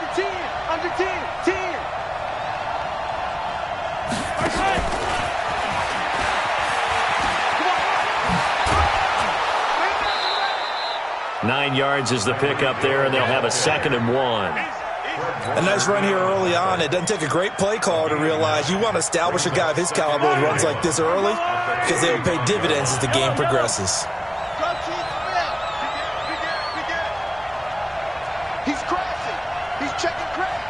Under 10. 10. 9 yards is the pickup there, and they'll have a 2nd and 1. A nice run here early on. It doesn't take a great play caller to realize you want to establish a guy of his caliber with runs like this early because they will pay dividends as the game progresses. He's crashing. He's checking crash.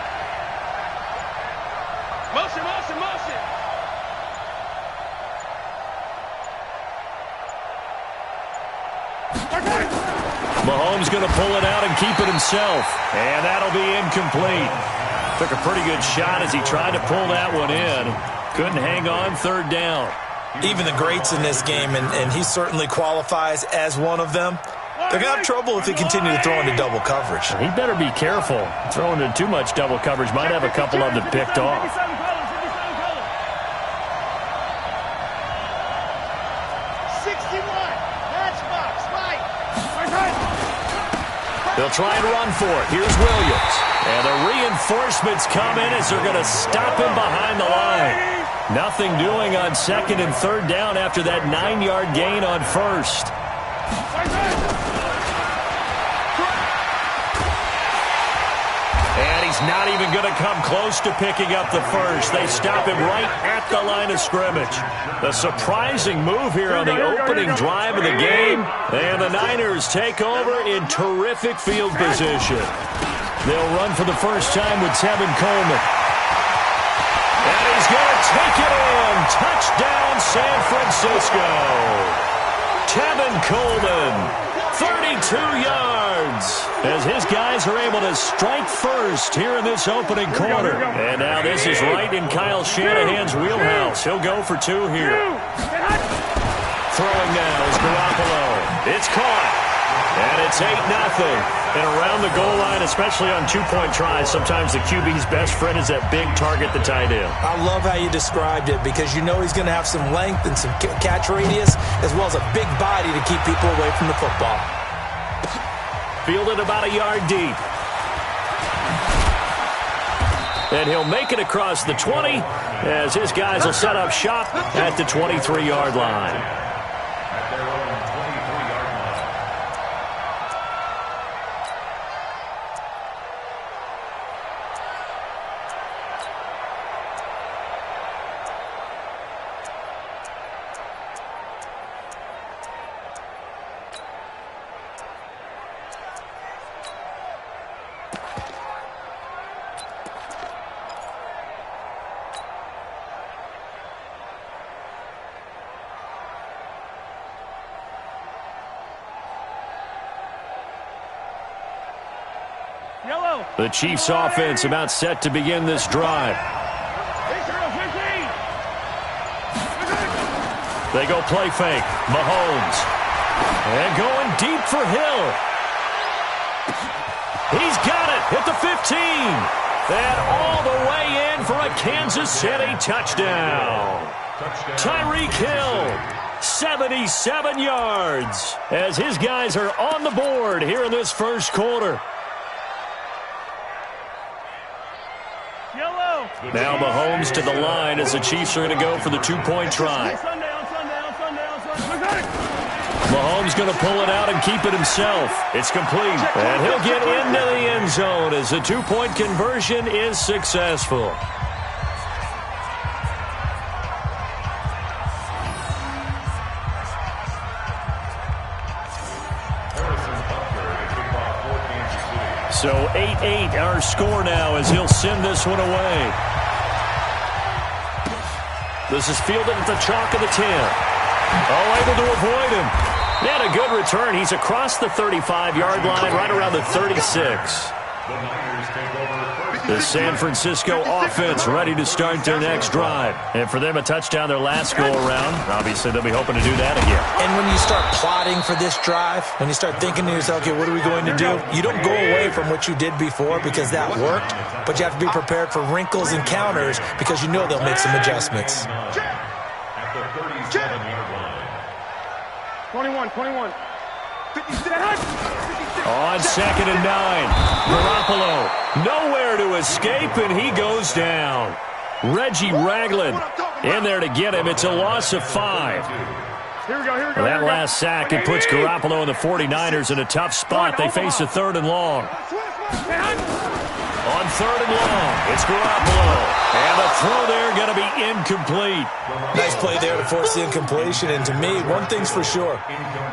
Motion. Mahomes going to pull it out and keep it himself. And that'll be incomplete. Took a pretty good shot as he tried to pull that one in. Couldn't hang on 3rd down. Even the greats in this game, and he certainly qualifies as one of them, they're going to have trouble if they continue to throw into double coverage. He better be careful. Throwing into too much double coverage might have a couple of them picked off. They'll try and run for it. Here's Williams. And the reinforcements come in as they're going to stop him behind the line. Nothing doing on 2nd and 3rd down after that 9-yard gain on 1st. And he's not even going to come close to picking up the 1st. They stop him right at the line of scrimmage. The surprising move here on the opening drive of the game. And the Niners take over in terrific field position. They'll run for the first time with Tevin Coleman. And he's going to take it in. Touchdown, San Francisco. Tevin Coleman, 32 yards. As his guys are able to strike first here in this opening quarter. And now this is right in Kyle Shanahan's wheelhouse. He'll go for 2 here. Throwing now is Garoppolo. It's caught. And it's 8-0. And around the goal line, especially on 2-point tries, sometimes the QB's best friend is that big target, the tight end. I love how you described it because you know he's going to have some length and some catch radius as well as a big body to keep people away from the football. Fielded about a yard deep. And he'll make it across the 20 as his guys will set up shop at the 23-yard line. The Chiefs offense about set to begin this drive. They go play fake. Mahomes. And going deep for Hill. He's got it at the 15. And all the way in for a Kansas City touchdown. Tyreek Hill, 77 yards. As his guys are on the board here in this first quarter. Now Mahomes to the line as the Chiefs are going to go for the 2-point try. Mahomes going to pull it out and keep it himself. It's complete. And he'll get into the end zone as the 2-point conversion is successful. So 8-8 our score now as he'll send this one away. This is fielded at the chalk of the 10. Oh, able to avoid him. He had a good return. He's across the 35-yard line, right around the 36. The San Francisco offense ready to start their next drive. And for them, a touchdown their last go-around. Obviously, they'll be hoping to do that again. And when you start plotting for this drive, when you start thinking to yourself, okay, what are we going to do? You don't go away from what you did before because that worked, but you have to be prepared for wrinkles and counters because you know they'll make some adjustments. 21. 57. On 2nd and 9, Garoppolo nowhere to escape, and he goes down. Reggie Ragland in there to get him. It's a loss of 5. Here we go. That last sack, it puts Garoppolo and the 49ers in a tough spot. They face a 3rd and long. On 3rd and long, it's Garoppolo. And the throw there going to be incomplete. Nice play there to force the incompletion. And to me, one thing's for sure.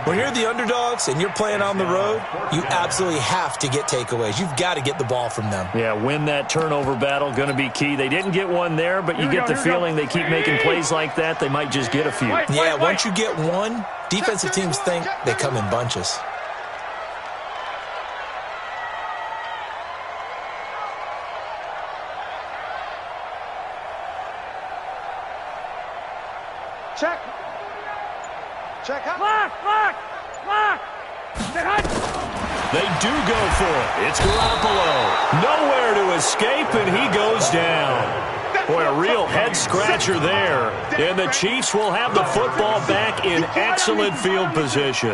When you're the underdogs and you're playing on the road, you absolutely have to get takeaways. You've got to get the ball from them. Yeah, win that turnover battle, going to be key. They didn't get one there, but you get the feeling they keep making plays like that, they might just get a few. Yeah, once you get one, defensive teams think they come in bunches. Check. Check out. Lock. They do go for it. It's Garoppolo. Nowhere to escape, and he goes down. Boy, a real head-scratcher there. And the Chiefs will have the football back in excellent field position.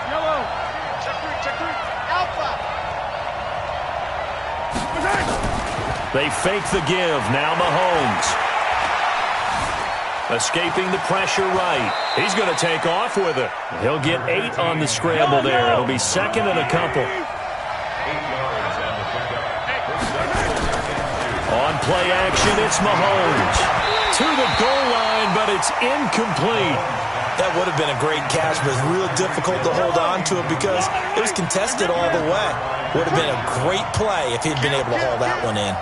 Yellow. Check three. Alpha. They fake the give. Now Mahomes. Escaping the pressure right. He's going to take off with it. He'll get 8 on the scramble there. It'll be 2nd and a couple. On play action, it's Mahomes. To the goal line, but it's incomplete. That would have been a great catch, but it's real difficult to hold on to it because it was contested all the way. Would have been a great play if he'd been able to haul that one in.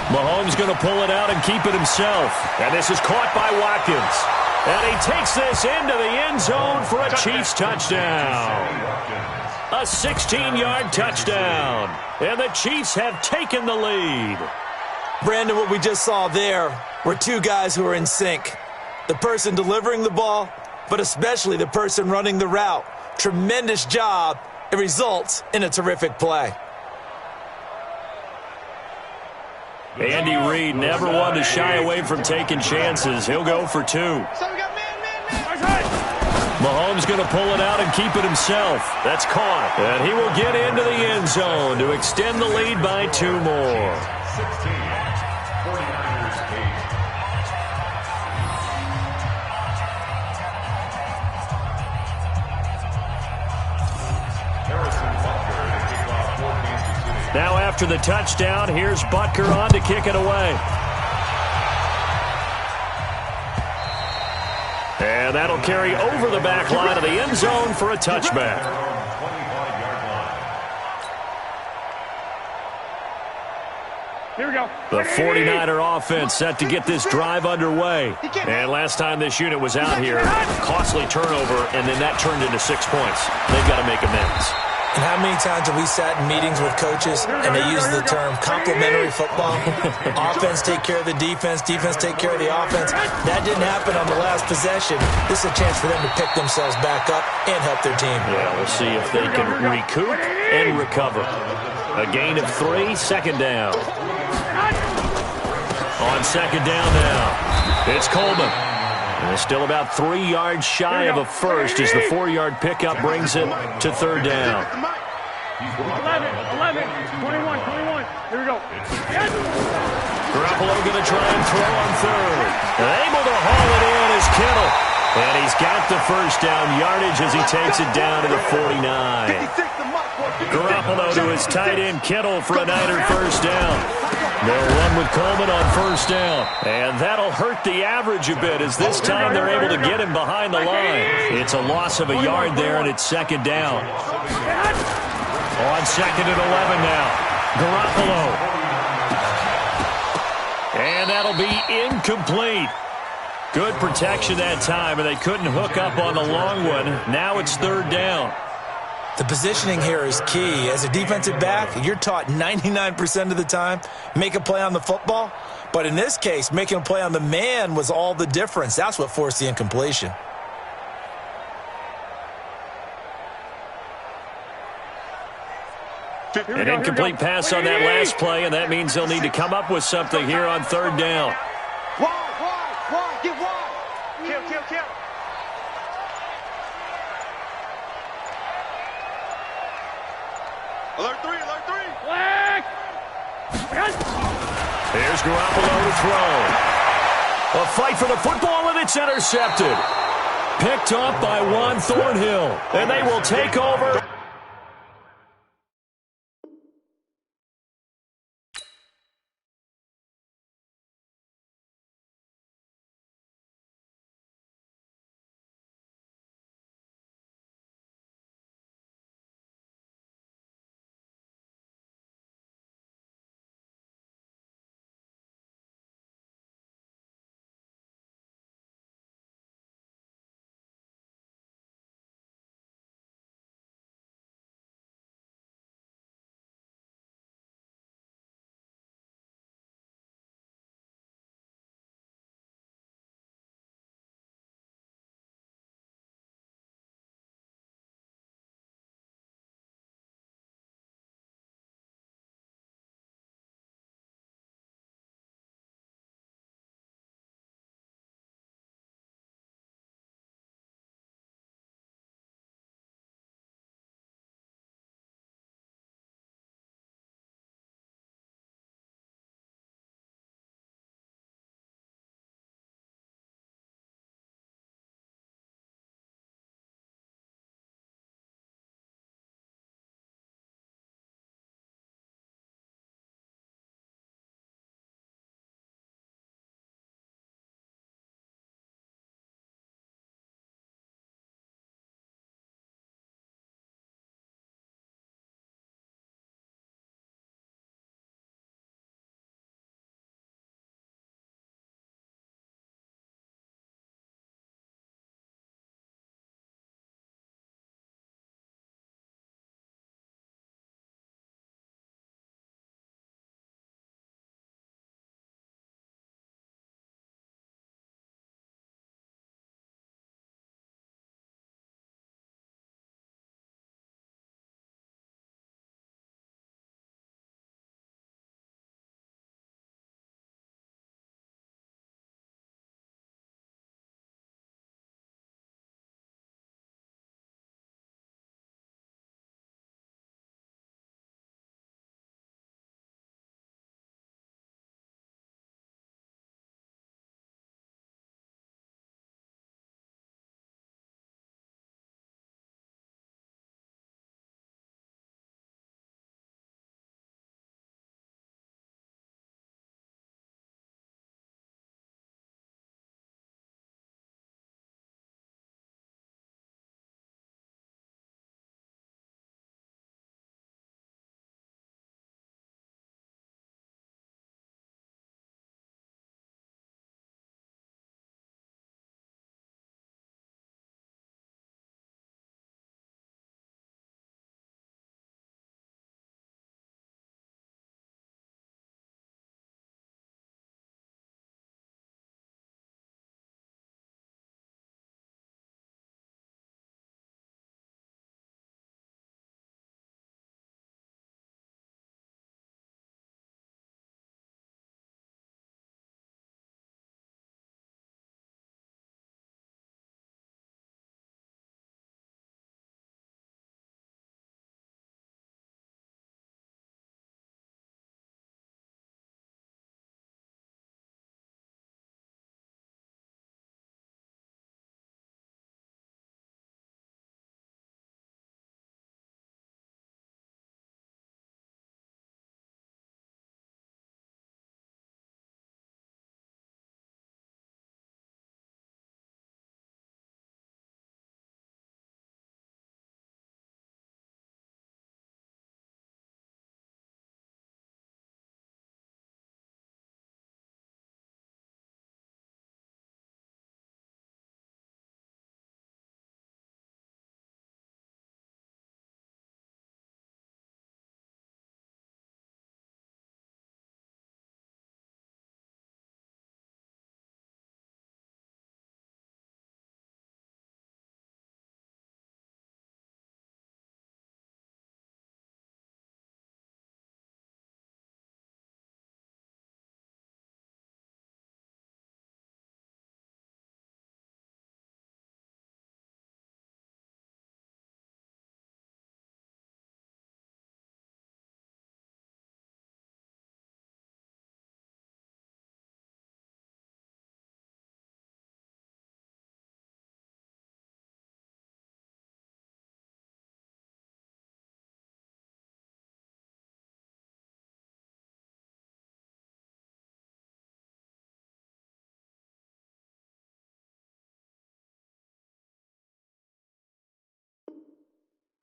Mahomes going to pull it out and keep it himself. And this is caught by Watkins. And he takes this into the end zone for a Chiefs touchdown. A 16-yard touchdown. And the Chiefs have taken the lead. Brandon, what we just saw there were two guys who are in sync. The person delivering the ball, but especially the person running the route. Tremendous job. It results in a terrific play. Andy Reid never one to shy away from taking chances. He'll go for 2. Mahomes going to pull it out and keep it himself. That's caught. And he will get into the end zone to extend the lead by 2 more. Now after the touchdown, here's Butker on to kick it away. And that'll carry over the back line of the end zone for a touchback. Here we go. The 49er offense set to get this drive underway. And last time this unit was out here, costly turnover, and then that turned into 6 points. They've got to make amends. And how many times have we sat in meetings with coaches and they use the term complementary football? Offense take care of the defense, defense take care of the offense. That didn't happen on the last possession. This is a chance for them to pick themselves back up and help their team. Yeah, we'll see if they can recoup and recover. A gain of 3, 2nd down. On 2nd down now, it's Coleman. And it's still about 3 yards shy of a first as the 4-yard pickup brings it to 3rd down. 11, 21. Here we go. Garoppolo going to try and throw on 3rd. Able to haul it in is Kittle. And he's got the first down yardage as he takes it down to the 49. Garoppolo to his tight end Kittle for a Niner first down. They'll run with Coleman on 1st down. And that'll hurt the average a bit as this time they're able to get him behind the line. It's a loss of a yard there, and it's 2nd down. On 2nd and 11 now. Garoppolo. And that'll be incomplete. Good protection that time, and they couldn't hook up on the long one. Now it's 3rd down. The positioning here is key. As a defensive back, you're taught 99% of the time, make a play on the football. But in this case, making a play on the man was all the difference. That's what forced the incompletion. An incomplete pass on that last play, and that means they'll need to come up with something here on third down. Wide, get wide. Kill. Alert three. Here's Garoppolo to throw. A fight for the football, and it's intercepted. Picked off by Juan Thornhill, and they will take over.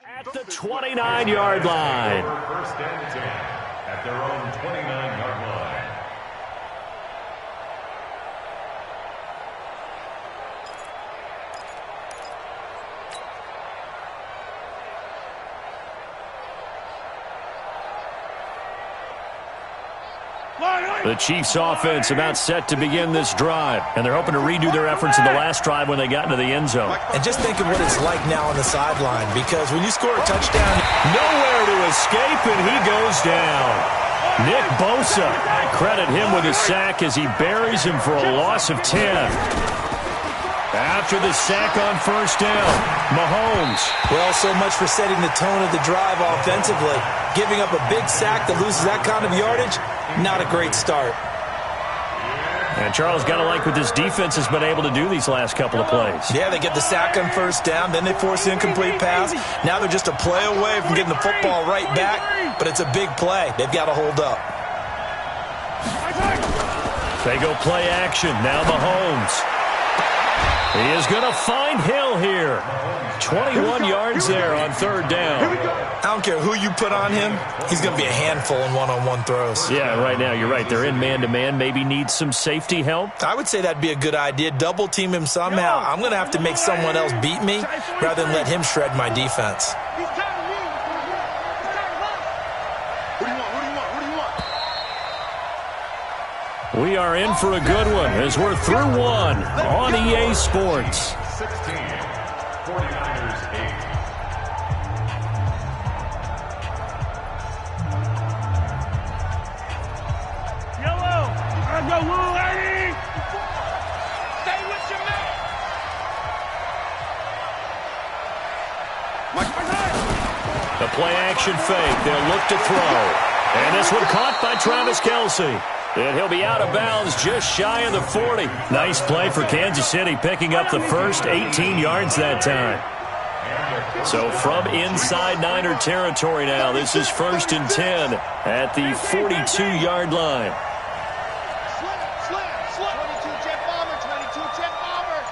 At the 29-yard line. First and 10 at their own 29-yard line. The Chiefs offense about set to begin this drive, and they're hoping to redo their efforts in the last drive when they got into the end zone. And just think of what it's like now on the sideline, because when you score a touchdown, nowhere to escape, and he goes down. Nick Bosa, credit him with a sack as he buries him for a loss of 10. After the sack on first down, Mahomes. Well, so much for setting the tone of the drive offensively. Giving up a big sack that loses that kind of yardage, not a great start. And Charles, got to like what this defense has been able to do these last couple of plays. Yeah, they get the sack on first down, then they force the incomplete pass. Now they're just a play away from getting the football right back, but it's a big play. They've got to hold up. They go play action. Now Mahomes. He is going to find Hill here. 21 yards there on third down. I don't care who you put on him. He's going to be a handful in one-on-one throws. Yeah, right now, you're right. They're in man-to-man. Maybe needs some safety help. I would say that'd be a good idea. Double team him somehow. I'm going to have to make someone else beat me rather than let him shred my defense. We are in for a good one as we're through one on EA Sports. 16, 49ers 8. Yellow. Let's go, Lou, lady. Stay with your man. The play action fake. They'll look to throw. And this one caught by Travis Kelce. And he'll be out of bounds just shy of the 40. Nice play for Kansas City, picking up the first 18 yards that time. So from inside Niner territory now, this is 1st and 10 at the 42-yard line. Slam. 22 jet bomber, 22 jet bomber.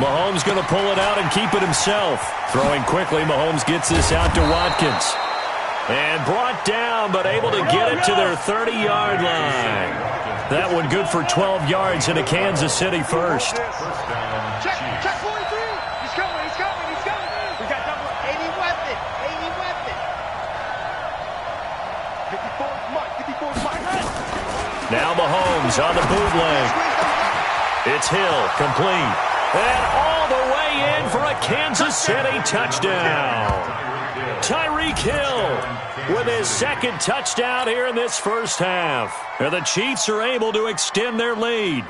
Mahomes going to pull it out and keep it himself. Throwing quickly, Mahomes gets this out to Watkins. And brought down, but able to get it to their 30-yard line. That one good for 12 yards into Kansas City first. Check 43. He's coming. We got double. 80 weapon. 54's Mike. Now Mahomes on the bootleg. It's Hill, complete. And all the way in for a Kansas City touchdown. Tyreek Hill with his second touchdown here in this first half. And the Chiefs are able to extend their lead.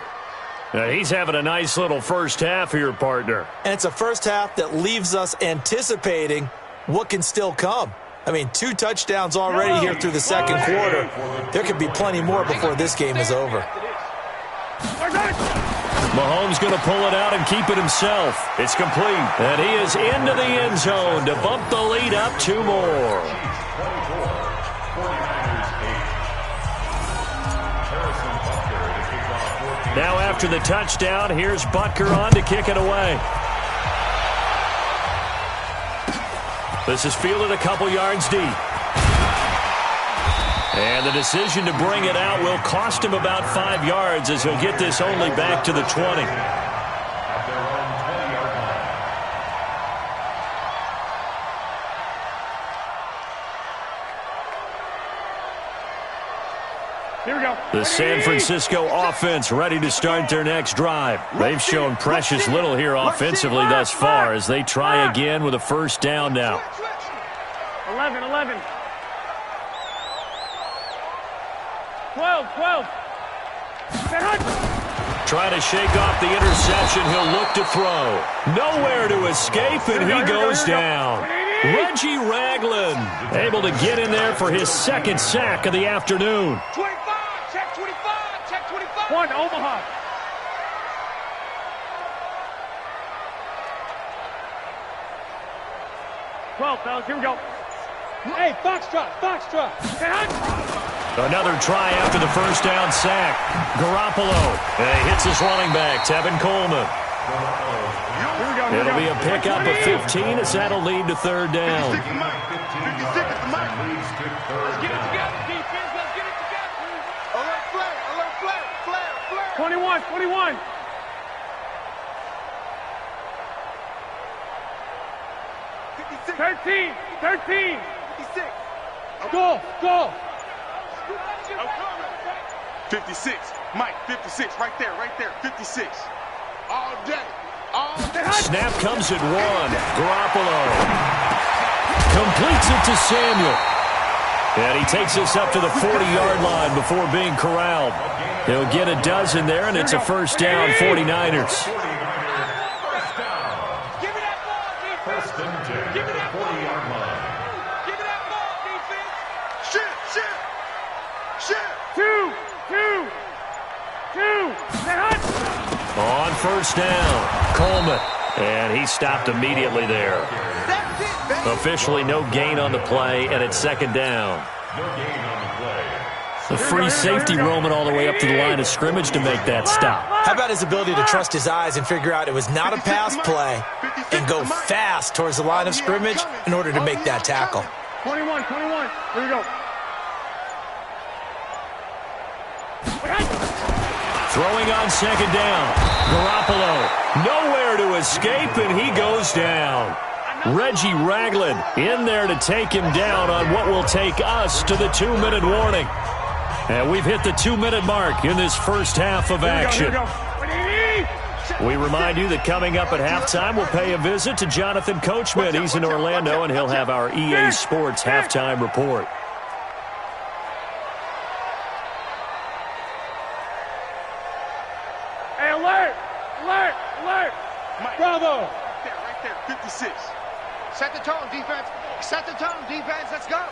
Now, he's having a nice little first half here, partner. And it's a first half that leaves us anticipating what can still come. I mean, 2 touchdowns already here through the second quarter. There could be plenty more before this game is over. Mahomes going to pull it out and keep it himself. It's complete. And he is into the end zone to bump the lead up 2 more. Now after the touchdown, here's Butker on to kick it away. This is fielded a couple yards deep. And the decision to bring it out will cost him about 5 yards as he'll get this only back to the 20. Here we go. The San Francisco offense ready to start their next drive. They've shown precious little here offensively thus far as they try again with a first down now. 11. 12. Try to shake off the interception. He'll look to throw. Nowhere to escape, and he goes down. Reggie Ragland able to get in there for his second sack of the afternoon. 25. Check 25. 1, Omaha. Fellas, here we go. Hey, Foxtrot. Another try after the first down sack. Garoppolo. And he hits his running back, Tevin Coleman. Here we go. It'll be a pickup of 15 as that'll lead to third down. 56 is the mic. 56 is the mic. Let's get it together, defense. Let's get it together. Alert flare. Alert flare. Flare. Flare. 21. 21. 13. 13. 56. Go. Go. 56. Mike, 56. Right there. Right there. 56. All day. All day. Snap comes at 1. Garoppolo completes it to Samuel. And he takes us up to the 40-yard line before being corralled. He'll get a dozen there, and it's a first down, 49ers. On first down, Coleman. And he stopped immediately there. Officially no gain on the play, and it's second down. The free safety roaming all the way up to the line of scrimmage to make that stop. How about his ability to trust his eyes and figure out it was not a pass play and go fast towards the line of scrimmage in order to make that tackle? 21. Here we go. Throwing on second down. Garoppolo nowhere to escape, and he goes down. Reggie Ragland in there to take him down on what will take us to the 2-minute warning. And we've hit the 2-minute mark in this first half of action. We remind you that coming up at halftime, we'll pay a visit to Jonathan Coachman. He's in Orlando, and he'll have our EA Sports halftime report. Hey, alert! Alert! Alert! Bravo! Right there, 56. Set the tone, defense. Set the tone, defense. Let's go.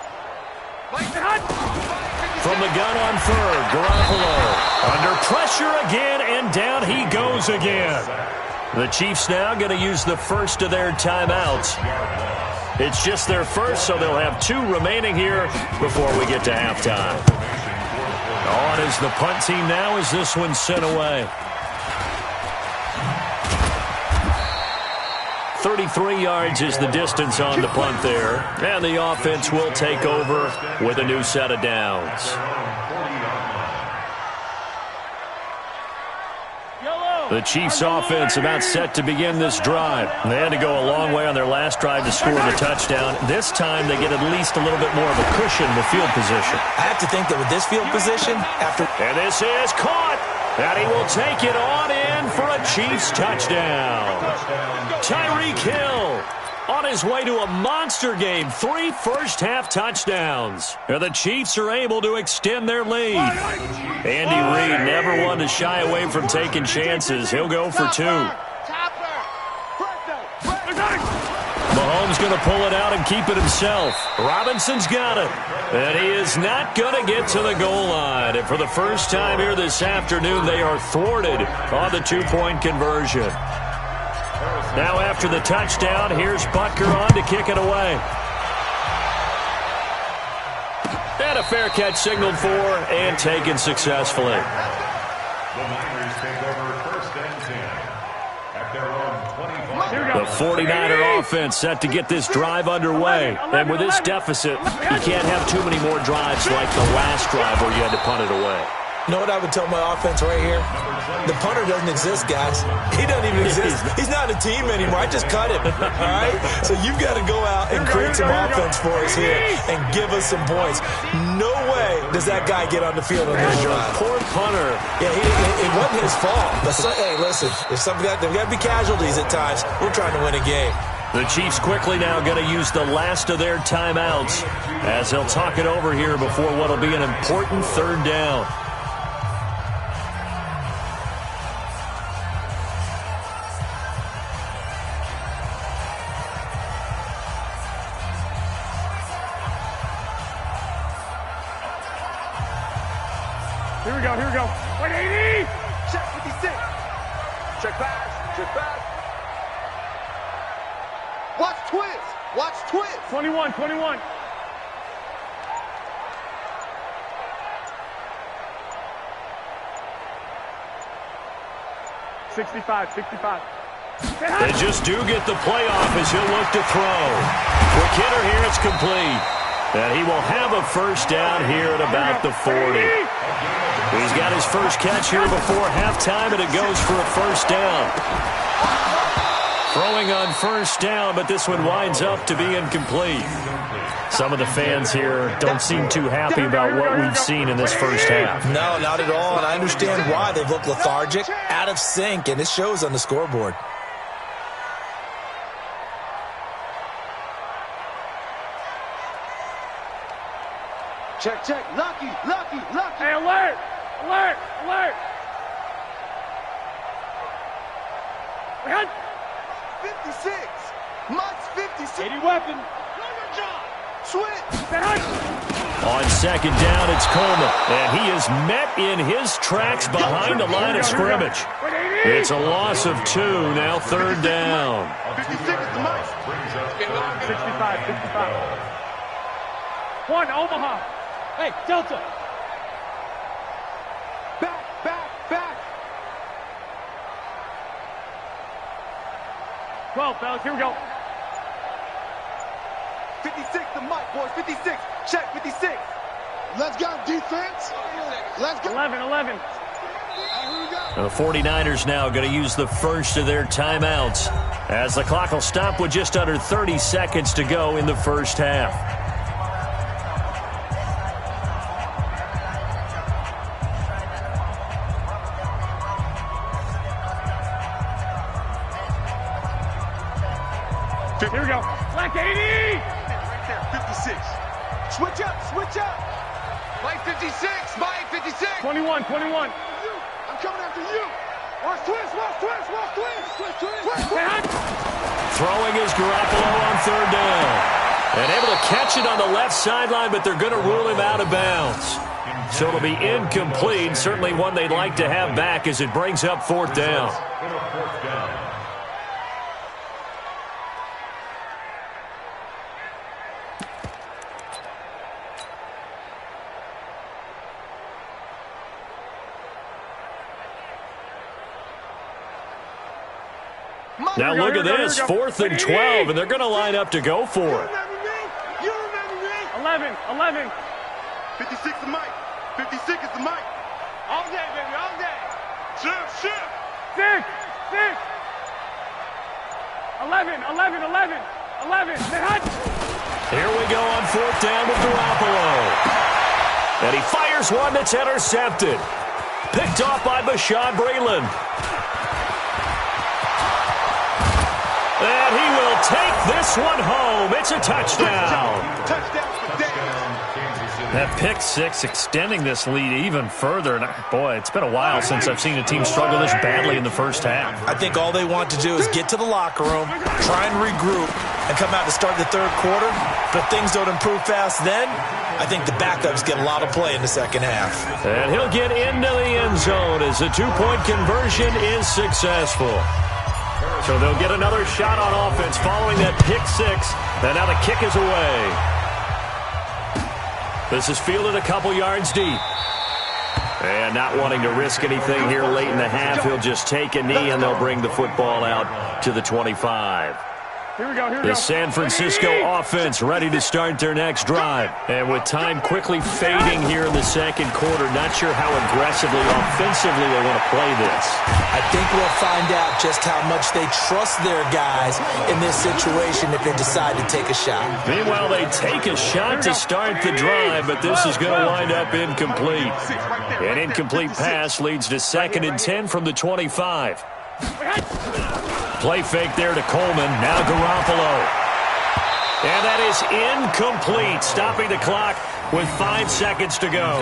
From the gun on third, Garoppolo under pressure again, and down he goes again. The Chiefs now going to use the first of their timeouts. It's just their first, so they'll have 2 remaining here before we get to halftime. On is the punt team now as this one's sent away. 33 yards is the distance on the punt there. And the offense will take over with a new set of downs. The Chiefs offense about set to begin this drive. They had to go a long way on their last drive to score the touchdown. This time they get at least a little bit more of a cushion in the field position. I have to think that with this field position, And this is caught. And he will take it on in for a Chiefs touchdown. Tyreek Hill on his way to a monster game. 3 first-half touchdowns. And the Chiefs are able to extend their lead. Andy Reid never one to shy away from taking chances. He'll go for 2. Mahomes going to pull it out and keep it himself. Robinson's got it. And he is not going to get to the goal line. And for the first time here this afternoon, they are thwarted on the 2-point conversion. Now after the touchdown, here's Butker on to kick it away. And a fair catch signaled for and taken successfully. The Niners take over first and 10 at their own 25. The 49er offense set to get this drive underway. And with this deficit, you can't have too many more drives like the last drive where you had to punt it away. you know what I would tell my offense right here? The punter doesn't exist, guys. He doesn't even exist. He's not a team anymore. I just cut him, all right? So you've got to go out and create some offense for us here and give us some points. No way does that guy get on the field on this drive. Poor punter. Yeah, it wasn't his fault. But hey, listen, if there's got to be casualties at times. We're trying to win a game. The Chiefs quickly now going to use the last of their timeouts as they'll talk it over here before what will be an important third down. Here we go. 180! Check 56. Check pass. Check pass. Watch twist. 21. 65. They just do get the playoff as he'll look to throw. Quick hitter here, it's complete. And he will have a first down here at about the 40. He's got his first catch here before halftime, and it goes for a first down. Throwing on first down, but this one winds up to be incomplete. Some of the fans here don't seem too happy about what we've seen in this first half. No, not at all, and I understand why. They've looked lethargic, out of sync, and it shows on the scoreboard. Check, check. Lucky, lucky, lucky. Hey, alert! Alert! Alert! 56. Mike's 56. 80 weapon. Switch. On second down, it's Coleman. And he is met in his tracks behind the line of scrimmage. It's a loss of 2, now third down. 56 is the Mike. 65, 65. 1, Omaha. Hey, Delta. Back, back, back. 12, fellas, here we go. 56 to Mike, boys, 56. Check, 56. Let's go, defense. Let's go. 11, 11. The 49ers now going to use the first of their timeouts as the clock will stop with just under 30 seconds to go in the first half. Here we go. Black 80. Right there, 56. Switch up, switch up. Mike 56, Mike 56. 21, 21. I'm coming after you. Watch twist, watch twist, watch twist. Twist, twist, twist, twist. Throwing is Garoppolo on third down. And able to catch it on the left sideline, but they're going to rule him out of bounds. So it'll be incomplete. Certainly one they'd like to have back as it brings up fourth down. Now look at this, 4th and 12, and they're going to line up to go for it. You remember me? 11, 11. 56 is Mike. 56 is the Mike. All day, baby, all day. Shift, shift. 6, 6. 11, 11, 11. 11. Here we go on fourth down with Garoppolo. And he fires one that's intercepted. Picked off by Bashaud Breeland. And he will take this one home. It's a touchdown. That pick six extending this lead even further. And boy, it's been a while since I've seen a team struggle this badly in the first half. I think all they want to do is get to the locker room, try and regroup, and come out to start the third quarter. But if things don't improve fast then, I think the backups get a lot of play in the second half. And he'll get into the end zone as the two-point conversion is successful. So they'll get another shot on offense following that pick six. And now the kick is away. This is fielded a couple yards deep. And not wanting to risk anything here late in the half, he'll just take a knee and they'll bring the football out to the 25. Here we go, here we go. The San Francisco offense ready to start their next drive. And with time quickly fading here in the second quarter, not sure how aggressively, offensively they want to play this. I think we'll find out just how much they trust their guys in this situation if they decide to take a shot. Meanwhile, they take a shot to start the drive, but this is going to wind up incomplete. An incomplete pass leads to 2nd and 10 from the 25. Play fake there to Coleman. Now Garoppolo. And that is incomplete, stopping the clock with 5 seconds to go.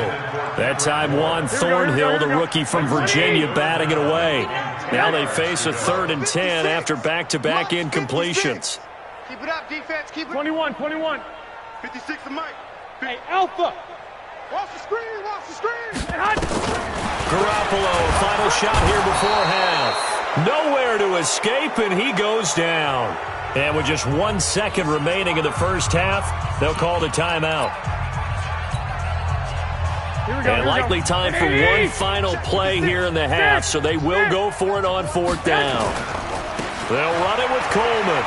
That time Juan Thornhill, the rookie from Virginia, batting it away. Now they face a 3rd and 10 after back-to-back incompletions. Keep it up, defense. Keep it. 21, 21. 56 to Mike. Hey, Alpha. Watch the screen, watch the screen. Garoppolo, final shot here before half. Nowhere to escape, and he goes down. And with just 1 second remaining in the first half, they'll call the timeout. And likely time for one final play here in the half, so they will go for it on 4th down. They'll run it with Coleman.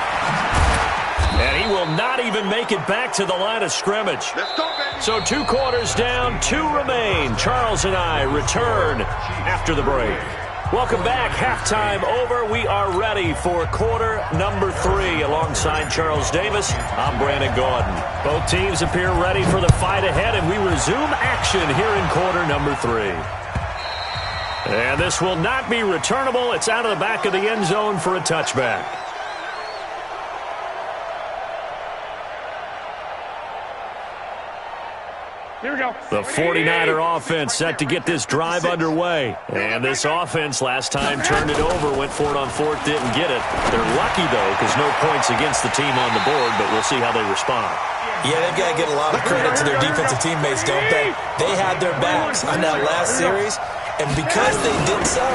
And he will not even make it back to the line of scrimmage. So 2 quarters down, 2 remain. Charles and I return after the break. Welcome back. Halftime over. We are ready for quarter number 3. Alongside Charles Davis, I'm Brandon Gaudin. Both teams appear ready for the fight ahead, and we resume action here in quarter number 3. And this will not be returnable. It's out of the back of the end zone for a touchback. Here we go. The 49er offense set to get this drive underway. And this offense last time turned it over, went for it on 4th, didn't get it. They're lucky, though, because no points against the team on the board, but we'll see how they respond. Yeah, they've got to get a lot of credit to their defensive teammates, don't they? They had their backs on that last series, and because they did so,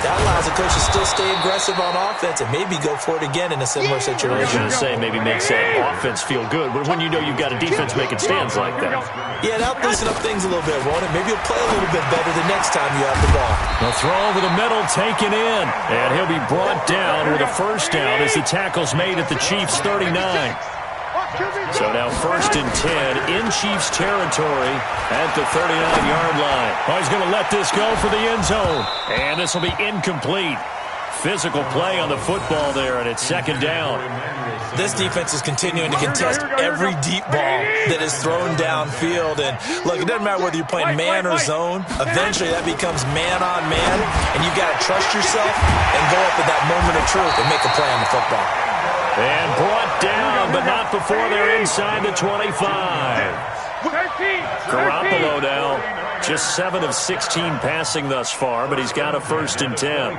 that allows the coach to still stay aggressive on offense and maybe go for it again in a similar situation. I was going to say maybe makes that offense feel good, but when you know you've got a defense making stands like that. Yeah, that'll loosen up things a little bit, won't it? Maybe you'll play a little bit better the next time you have the ball. The throw over the middle taken in, and he'll be brought down with a first down as the tackle's made at the Chiefs' 39. So now 1st and 10 in Chiefs territory at the 39-yard line. Oh, he's going to let this go for the end zone. And this will be incomplete. Physical play on the football there, and it's 2nd down. This defense is continuing to contest every deep ball that is thrown downfield. And look, it doesn't matter whether you're playing man or zone. Eventually that becomes man on man, and you've got to trust yourself and go up at that moment of truth and make a play on the football. And brought down, but not before they're inside the 25. Garoppolo now, just 7 of 16 passing thus far, but he's got a 1st and 10.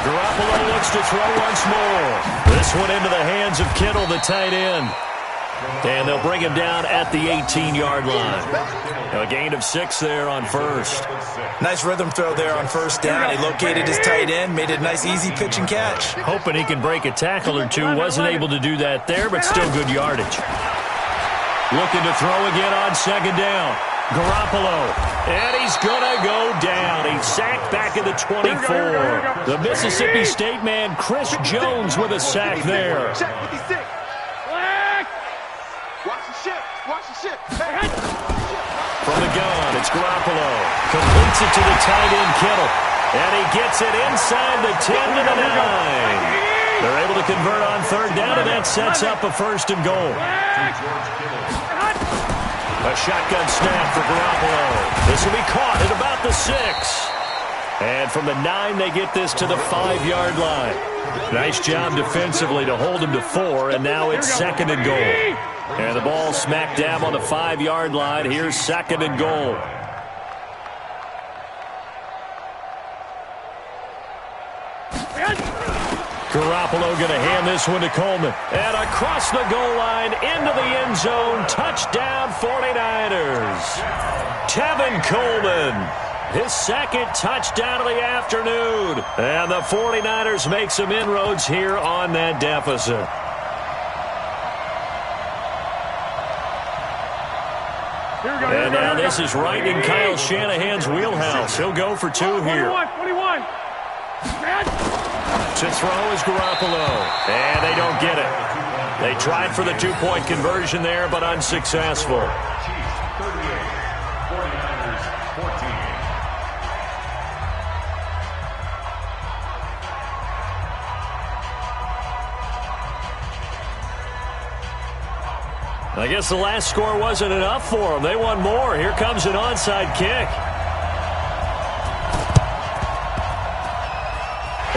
Garoppolo looks to throw once more. This one into the hands of Kittle, the tight end. And they'll bring him down at the 18-yard line. A gain of 6 there on 1st. Nice rhythm throw there on 1st down. He located his tight end, made it a nice, easy pitch and catch. Hoping he can break a tackle or two. Wasn't able to do that there, but still good yardage. Looking to throw again on 2nd down. Garoppolo, and he's going to go down. He's sacked back at the 24. The Mississippi State man, Chris Jones, with a sack there. From the gun, it's Garoppolo. Completes it to the tight end, Kittle. And he gets it inside the 10 to the 9. They're able to convert on 3rd down, and that sets up a 1st and goal. A shotgun snap for Garoppolo. This will be caught at about the 6. And from the 9, they get this to the 5-yard line. Nice job defensively to hold him to 4, and now it's 2nd and goal. And the ball smack dab on the 5-yard line. Here's 2nd and goal. Garoppolo going to hand this one to Coleman. And across the goal line into the end zone. Touchdown 49ers. Tevin Coleman. His 2nd touchdown of the afternoon. And the 49ers make some inroads here on that deficit. And now this is right in Kyle Shanahan's wheelhouse. He'll go for 2 here. 21. To throw is Garoppolo. And they don't get it. They tried for the 2-point conversion there, but unsuccessful. I guess the last score wasn't enough for them. They want more. Here comes an onside kick.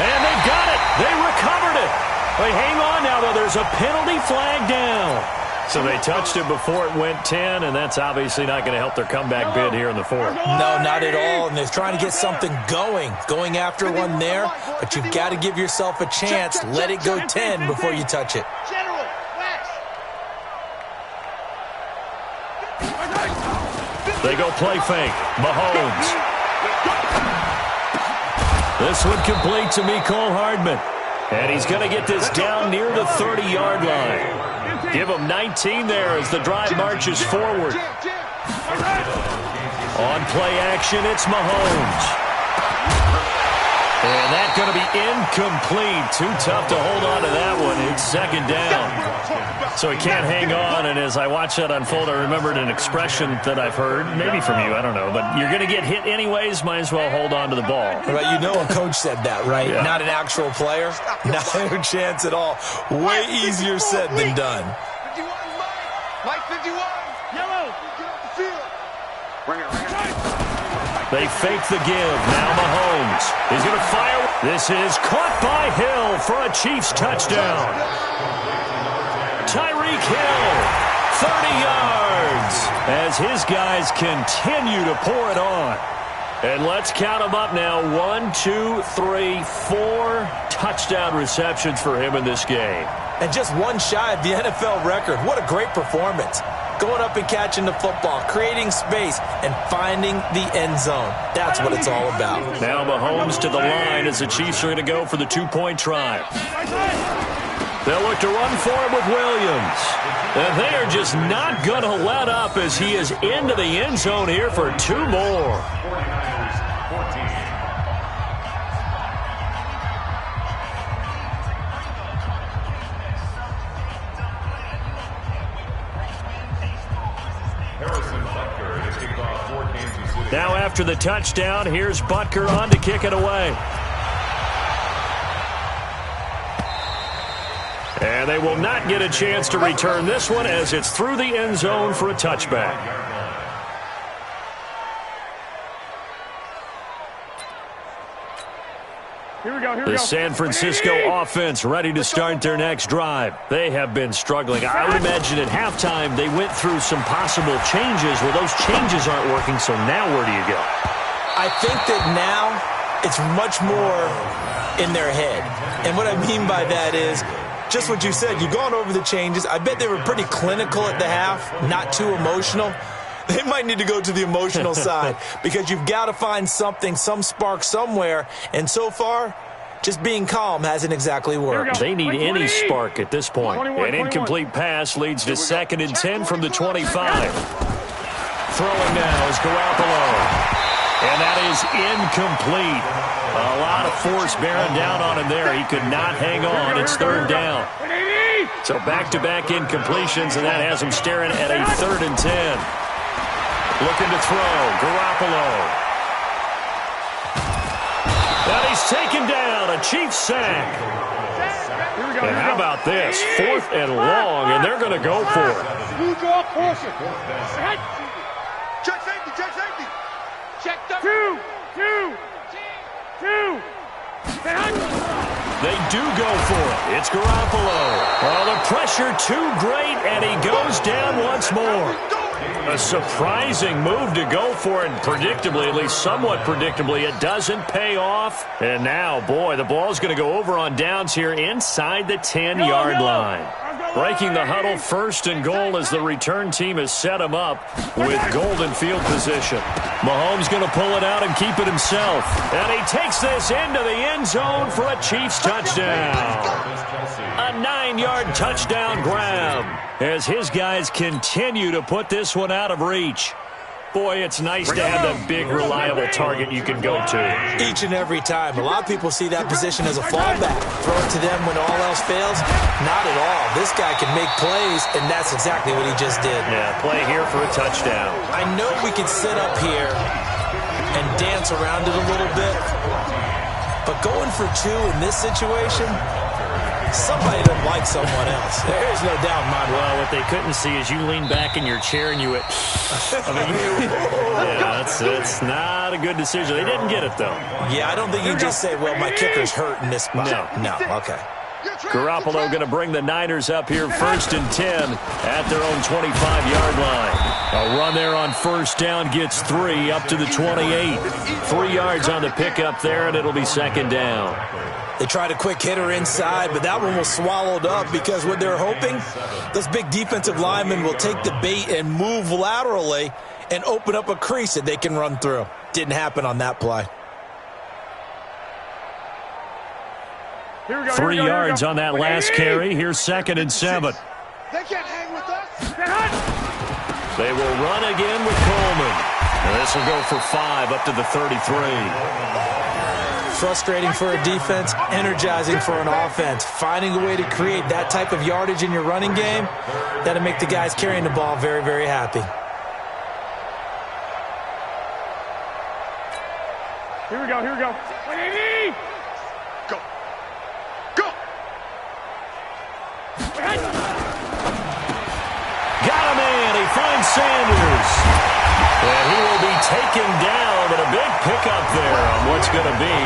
And they got it. They recovered it. They hang on now, though. There's a penalty flag down. So they touched it before it went 10, and that's obviously not going to help their comeback bid here in the 4th. No, not at all, and they're trying to get something going after one there, but you've got to give yourself a chance. Let it go 10 before you touch it. They go play fake. Mahomes. This one complete to Mecole Hardman. And he's going to get this down near the 30-yard line. Give him 19 there as the drive marches forward. On play action, it's Mahomes. And that's going to be incomplete. Too tough to hold on to that one. It's second down. So he can't hang on, and as I watch that unfold, I remembered an expression that I've heard, maybe from you, I don't know, but you're going to get hit anyways, might as well hold on to the ball. Right, you know a coach said that, right? Yeah. Not an actual player. Not a chance at all. Way easier said than done. 51, Mike 51. Yellow. Get off the field. Bring it. They fake the give. Now Mahomes. He's going to fire. This is caught by Hill for a Chiefs touchdown. Tyreek Hill, 30 yards, as his guys continue to pour it on. And let's count them up now. 1, 2, 3, 4 touchdown receptions for him in this game. And just one shy of the NFL record. What a great performance. Going up and catching the football, creating space, and finding the end zone. That's what it's all about. Now Mahomes to the line as the Chiefs are going to go for the two-point try. They'll look to run for him with Williams. And they are just not going to let up as he is into the end zone here for 2 more. Now after the touchdown, here's Butker on to kick it away. And they will not get a chance to return this one as it's through the end zone for a touchback. The San Francisco offense ready to start their next drive. They have been struggling. I would imagine at halftime they went through some possible changes. Well, those changes aren't working, so now where do you go? I think that now it's much more in their head. And what I mean by that is just what you said. You've gone over the changes. I bet they were pretty clinical at the half, not too emotional. They might need to go to the emotional side because you've got to find something, some spark somewhere. And so far, just being calm hasn't exactly worked. They need any spark at this point. An incomplete pass leads to 2nd and 10 from the 25. Throwing now is Garoppolo. And that is incomplete. A lot of force bearing down on him there. He could not hang on. It's 3rd down. So back-to-back incompletions, and that has him staring at a 3rd and 10. Looking to throw. Garoppolo. And he's taken down. A Chiefs sack. And how about this? 4th and long, and they're going to go for it. Check safety, check safety. Check the 2. They do go for it. It's Garoppolo. Oh, the pressure too great, and he goes down once more. A surprising move to go for it, and predictably, at least somewhat predictably, it doesn't pay off. And now, boy, the ball's going to go over on downs here inside the 10-yard line. Breaking the huddle, 1st and goal as the return team has set him up with golden field position. Mahomes going to pull it out and keep it himself. And he takes this into the end zone for a Chiefs touchdown. A 9-yard touchdown grab as his guys continue to put this one out of reach. Boy, it's nice to have that big, reliable target you can go to. Each and every time. A lot of people see that position as a fallback. Throw it to them when all else fails. Not at all. This guy can make plays, and that's exactly what he just did. Yeah, play here for a touchdown. I know we could sit up here and dance around it a little bit, but going for 2 in this situation, somebody don't like someone else. There's no doubt in my mind. Well, what they couldn't see is you lean back in your chair and you went, I mean, yeah, it's not a good decision. They didn't get it, though. Yeah, I don't think you just say, well, my kicker's hurt in this spot. No, okay. Garoppolo going to bring the Niners up here 1st and 10 at their own 25-yard line. A run there on 1st down gets 3 up to the 28. 3 yards on the pickup there, and it'll be 2nd down. They tried a quick hitter inside, but that one was swallowed up because what they're hoping, those big defensive linemen will take the bait and move laterally and open up a crease that they can run through. Didn't happen on that play. 3 yards on that last carry. Here's 2nd and 7. They can't hang with us. They will run again with Coleman. And this will go for 5 up to the 33. Frustrating for a defense, energizing for an offense. Finding a way to create that type of yardage in your running game, that'll make the guys carrying the ball very, very happy. Here we go, here we go. 180! Go. Go! Got a man. He finds Sanders. And he will be taken down, but a big pickup there on what's going to be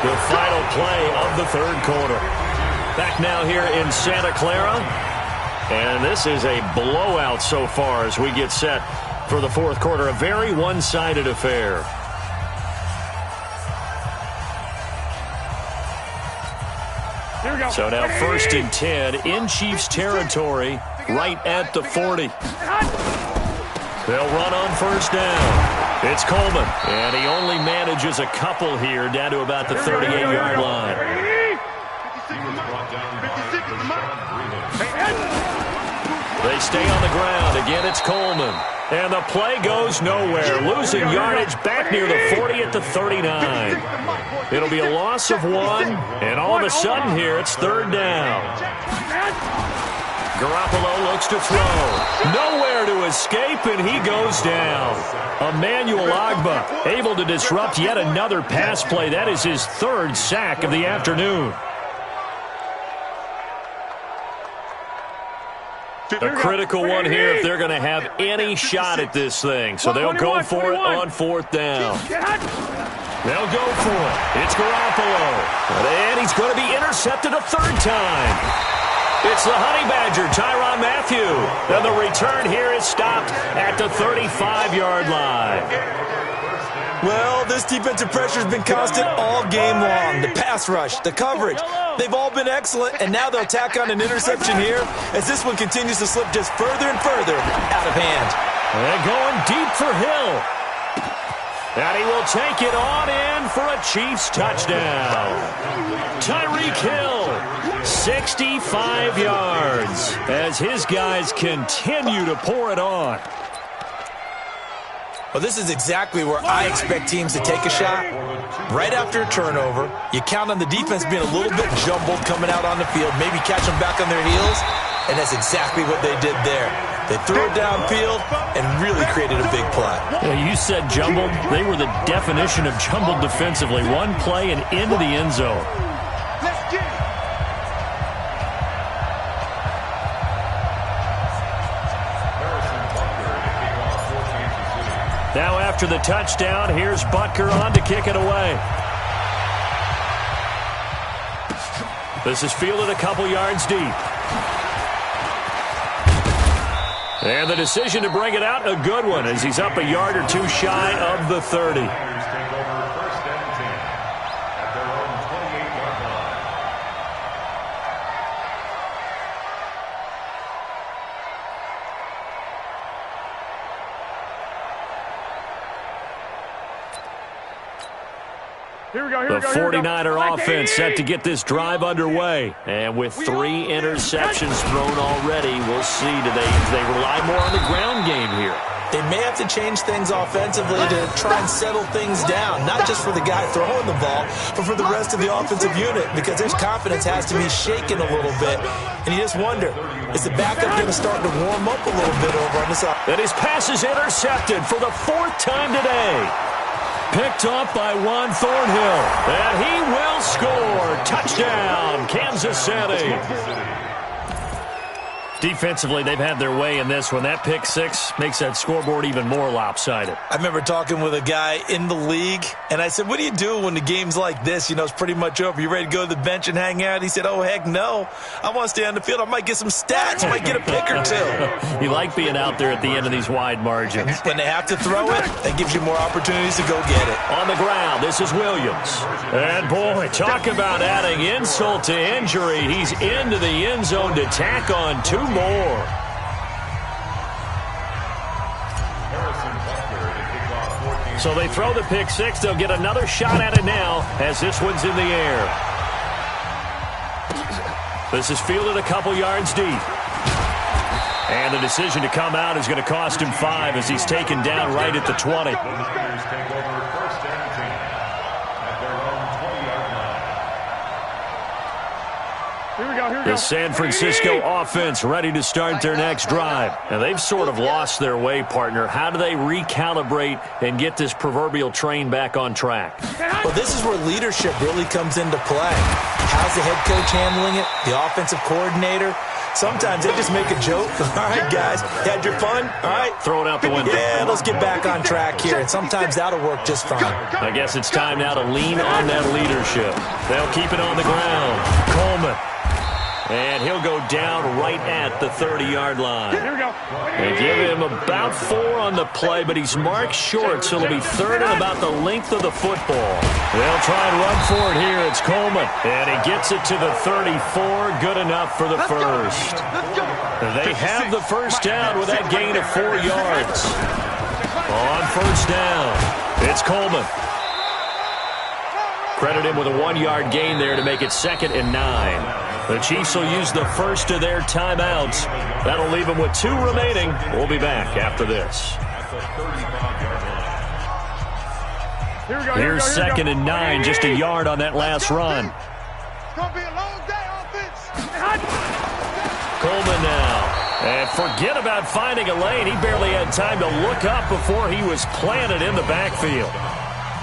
the final play of the third quarter. Back now here in Santa Clara. And this is a blowout so far as we get set for the fourth quarter. A very one-sided affair. Here we go. So now 1st and 10 in Chiefs territory right at the 40. They'll run on first down. It's Coleman, and he only manages a couple here down to about the 38-yard line. They stay on the ground. Again, it's Coleman. And the play goes nowhere. Losing yardage back near the 40 at the 39. It'll be a loss of 1, and all of a sudden here it's 3rd down. Garoppolo looks to throw. Nowhere to escape, and he goes down. Emmanuel Ogbah able to disrupt yet another pass play. That is his 3rd sack of the afternoon. A critical one here if they're going to have any shot at this thing. So they'll go for it on 4th down. They'll go for it. It's Garoppolo. And he's going to be intercepted a 3rd time. It's the Honey Badger, Tyrann Mathieu. And the return here is stopped at the 35-yard line. Well, this defensive pressure has been constant all game long. The pass rush, the coverage, they've all been excellent, and now they'll tack on an interception here as this one continues to slip just further and further out of hand. And going deep for Hill. And he will take it on in for a Chiefs touchdown. Tyreek Hill, 65 yards as his guys continue to pour it on. Well, this is exactly where I expect teams to take a shot. Right after a turnover, you count on the defense being a little bit jumbled coming out on the field, maybe catch them back on their heels, and that's exactly what they did there. They threw it downfield and really created a big play. Yeah, you said jumbled. They were the definition of jumbled defensively. One play and into the end zone. Let's get it. Now after the touchdown, here's Butker on to kick it away. This is fielded a couple yards deep. And the decision to bring it out, a good one, as he's up a yard or two shy of the 30. The 49er offense set to get this drive underway. And with 3 interceptions thrown already, we'll see do they rely more on the ground game here. They may have to change things offensively to try and settle things down, not just for the guy throwing the ball, but for the rest of the offensive unit, because their confidence has to be shaken a little bit. And you just wonder, is the backup going to start to warm up a little bit over on this side? And his pass is intercepted for the 4th time today. Picked off by Juan Thornhill, and he will score. Touchdown, Kansas City. Defensively, they've had their way in this one. That pick 6 makes that scoreboard even more lopsided. I remember talking with a guy in the league, and I said, what do you do when the game's like this? You know, it's pretty much over. You ready to go to the bench and hang out? He said, oh, heck no. I want to stay on the field. I might get some stats. I might get a pick or 2. You like being out there at the end of these wide margins. When they have to throw it, that gives you more opportunities to go get it. On the ground, this is Williams. And, boy, talk about adding insult to injury. He's into the end zone to tack on 2 more. So they throw the pick 6. They'll get another shot at it now as this one's in the air. This is fielded a couple yards deep. And the decision to come out is going to cost him 5 as he's taken down right at the 20. The Niners take over 1st and 10 at their own 20-yard line. Here we go, here we The go. San Francisco offense ready to start their next drive. Now, they've sort of lost their way, partner. How do they recalibrate and get this proverbial train back on track? Well, this is where leadership really comes into play. How's the head coach handling it? The offensive coordinator? Sometimes they just make a joke. All right, guys, had your fun? All right. Throw it out the window. Yeah, let's get back on track here. And sometimes that'll work just fine. I guess it's time now to lean on that leadership. They'll keep it on the ground. Coleman. And he'll go down right at the 30-yard line. Here we go. They give him about 4 on the play, but he's marked short, so it'll be 3rd and about the length of the football. They'll try and run for it here. It's Coleman, and he gets it to the 34. Good enough for the first. They have the first down with that gain of 4 yards. On first down, it's Coleman. Credit him with a 1-yard gain there to make it 2nd and 9. The Chiefs will use the first of their timeouts. That'll leave them with 2 remaining. We'll be back after this. Here's 2nd and 9, just a yard on that last run. It's going to be a long day, offense. Coleman now. And forget about finding a lane. He barely had time to look up before he was planted in the backfield.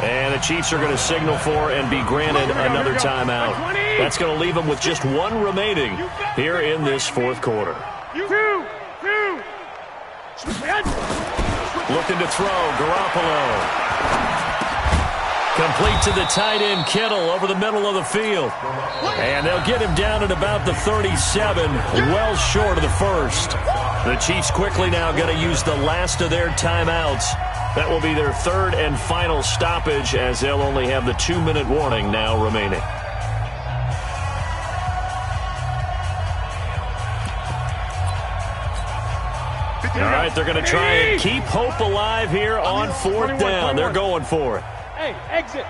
And the Chiefs are going to signal for and be granted another timeout. That's going to leave them with just 1 remaining here in this 4th quarter. Looking to throw, Garoppolo. Complete to the tight end, Kittle, over the middle of the field. And they'll get him down at about the 37, well short of the first. The Chiefs quickly now going to use the last of their timeouts. That will be their 3rd and final stoppage, as they'll only have the 2-minute warning now remaining. All right, they're going to try and keep hope alive here on 4th down. They're going for it. Hey, exit.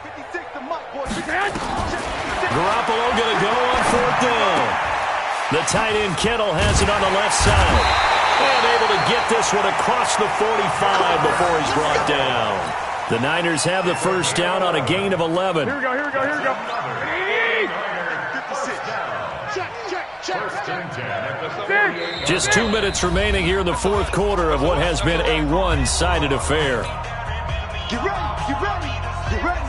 56 to Mike, boy. Garoppolo going to go on 4th down. The tight end, Kittle, has it on the left side. And able to get this one across the 45 before he's brought down. The Niners have the first down on a gain of 11. Here we go, here we go, here we go. 56. Just 2 minutes remaining here in the 4th quarter of what has been a one-sided affair. Get ready, get ready, get ready.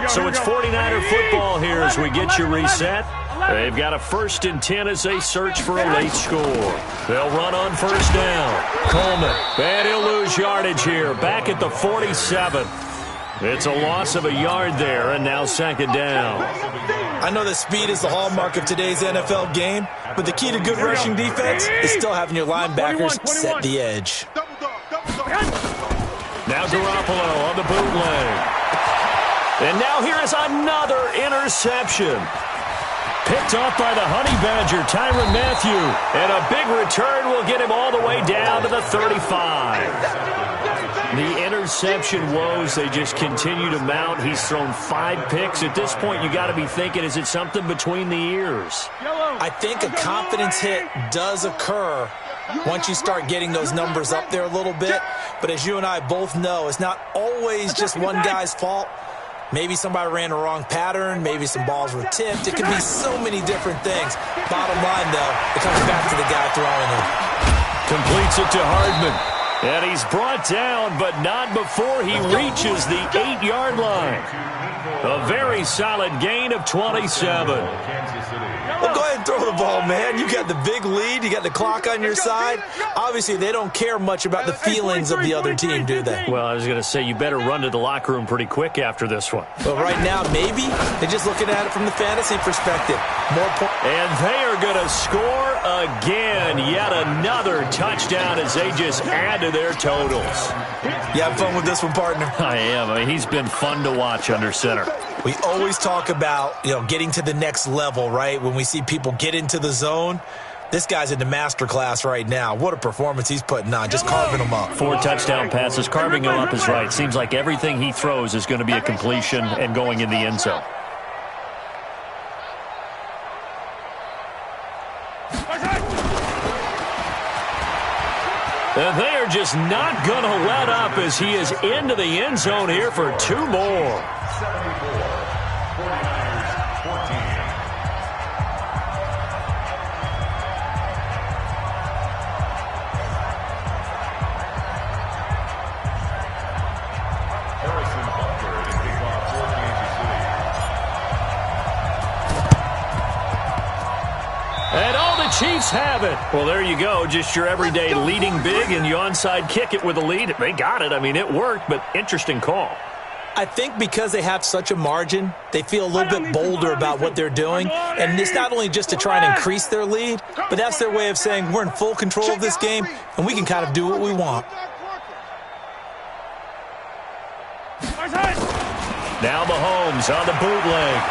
So it's 49er football here as we get you reset. They've got a 1st and 10 as they search for a late score. They'll run on first down. Coleman, and he'll lose yardage here. Back at the 47. It's a loss of a yard there, and now 2nd down. I know that speed is the hallmark of today's NFL game, but the key to good rushing defense is still having your linebackers set the edge. Now Garoppolo on the bootleg. And now here is another interception. Picked off by the Honey Badger, Tyrann Mathieu. And a big return will get him all the way down to the 35. The interception woes, they just continue to mount. He's thrown 5 picks. At this point, you got to be thinking, is it something between the ears? I think a confidence hit does occur once you start getting those numbers up there a little bit. But as you and I both know, it's not always just one guy's fault. Maybe somebody ran the wrong pattern. Maybe some balls were tipped. It could be so many different things. Bottom line, though, it comes back to the guy throwing it. Completes it to Hardman. And he's brought down, but not before he reaches the 8-yard line. A very solid gain of 27. Well, go ahead and throw the ball, man. You got the big lead. You got the clock on your side. Obviously, they don't care much about the feelings of the other team, do they? Well, I was going to say, you better run to the locker room pretty quick after this one. But right now, maybe they're just looking at it from the fantasy perspective. More points. And they are going to score again. Yet another touchdown as they just add to their totals. You have fun with this one, partner? I am. I mean, he's been fun to watch under center. We always talk about, getting to the next level, right? When we see people get into the zone. This guy's in the master class right now. What a performance he's putting on, just carving them up. 4 touchdown passes. Carving them up is right. Seems like everything he throws is going to be a completion and going in the end zone. And they are just not going to let up as he is into the end zone here for 2 more. 49ers 14. Chiefs have it. Well, there you go. Just your everyday leading big, and you onside kick it with a lead. They got it. I mean, it worked, but interesting call. I think because they have such a margin, they feel a little bit bolder about what they're doing. And it's not only just to try and increase their lead, but that's their way of saying we're in full control of this game, and we can kind of do what we want. Now Mahomes on the bootleg.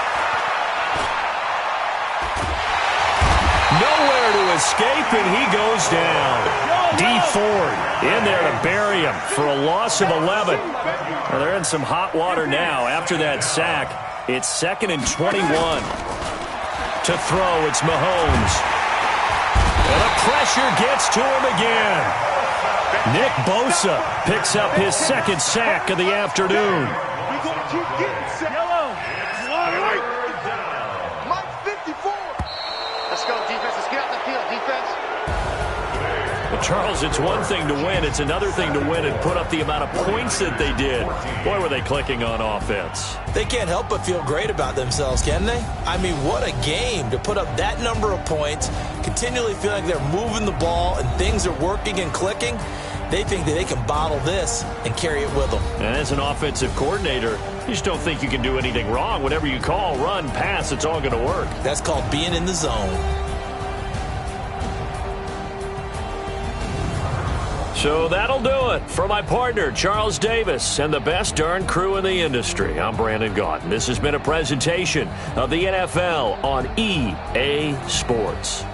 Nowhere to escape, and he goes down. D. Ford in there to bury him for a loss of 11. Well, they're in some hot water now after that sack. It's 2nd and 21. To throw, it's Mahomes. And the pressure gets to him again. Nick Bosa picks up his 2nd sack of the afternoon. We're going to keep getting set. Mike 54. Let's go, defense. Let's get out the field, defense. Well, Charles, it's one thing to win. It's another thing to win and put up the amount of points that they did. Boy, were they clicking on offense. They can't help but feel great about themselves, can they? I mean, what a game to put up that number of points, continually feeling like they're moving the ball and things are working and clicking. They think that they can bottle this and carry it with them. And as an offensive coordinator, you just don't think you can do anything wrong. Whatever you call, run, pass, it's all going to work. That's called being in the zone. So that'll do it. For my partner, Charles Davis, and the best darn crew in the industry, I'm Brandon Gaudin. This has been a presentation of the NFL on EA Sports.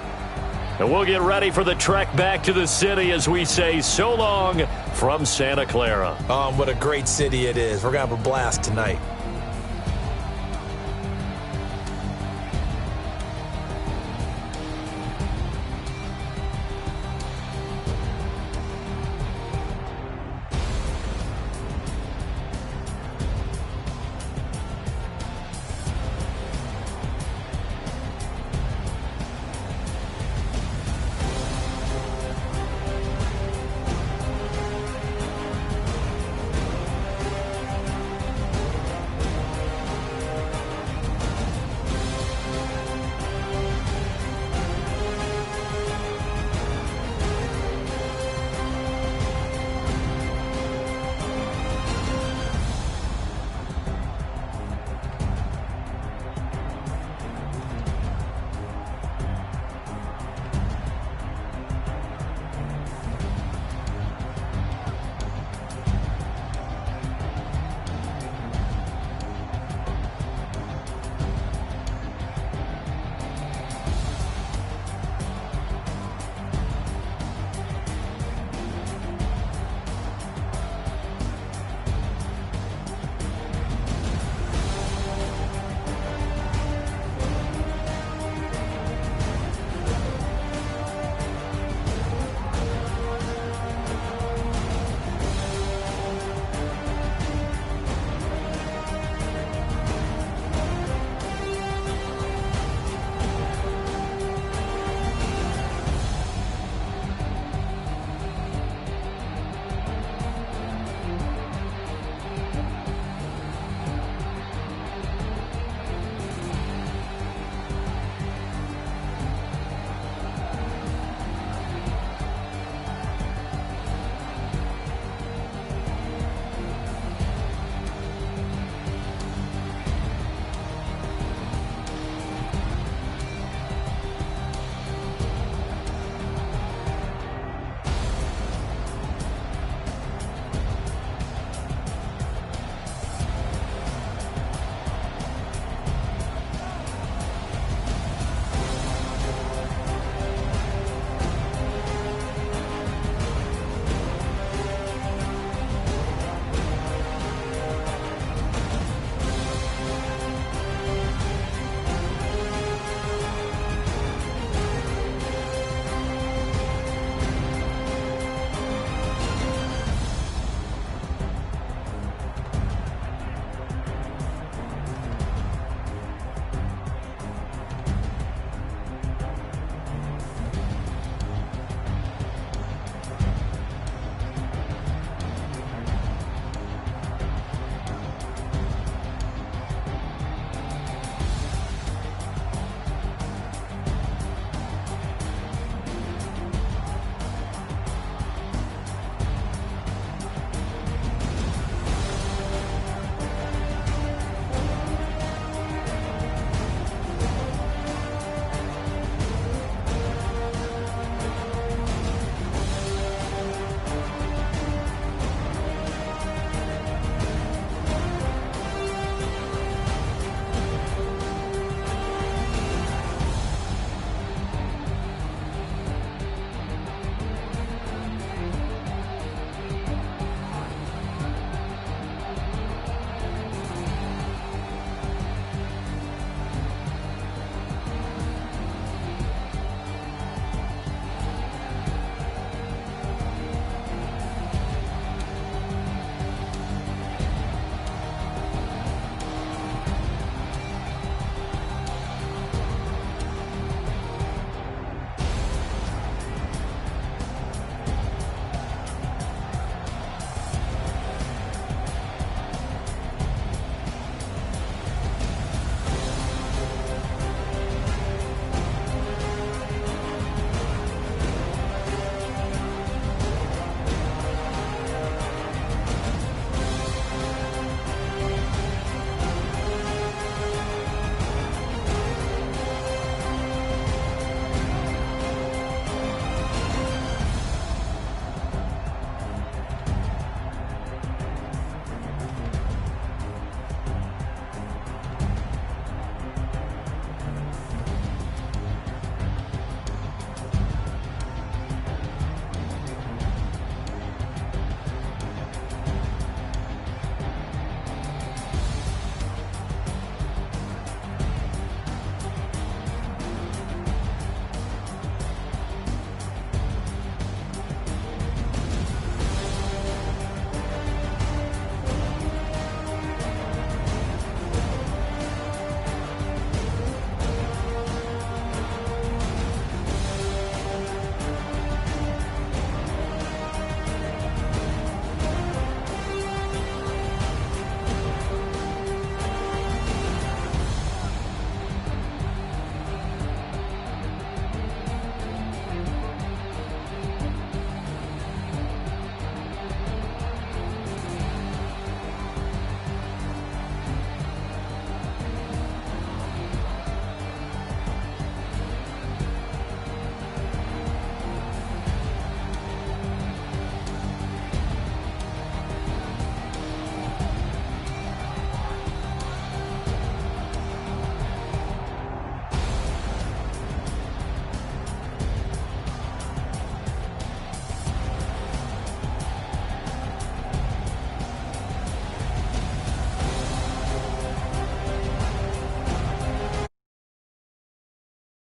And we'll get ready for the trek back to the city as we say so long from Santa Clara. What a great city it is. We're going to have a blast tonight.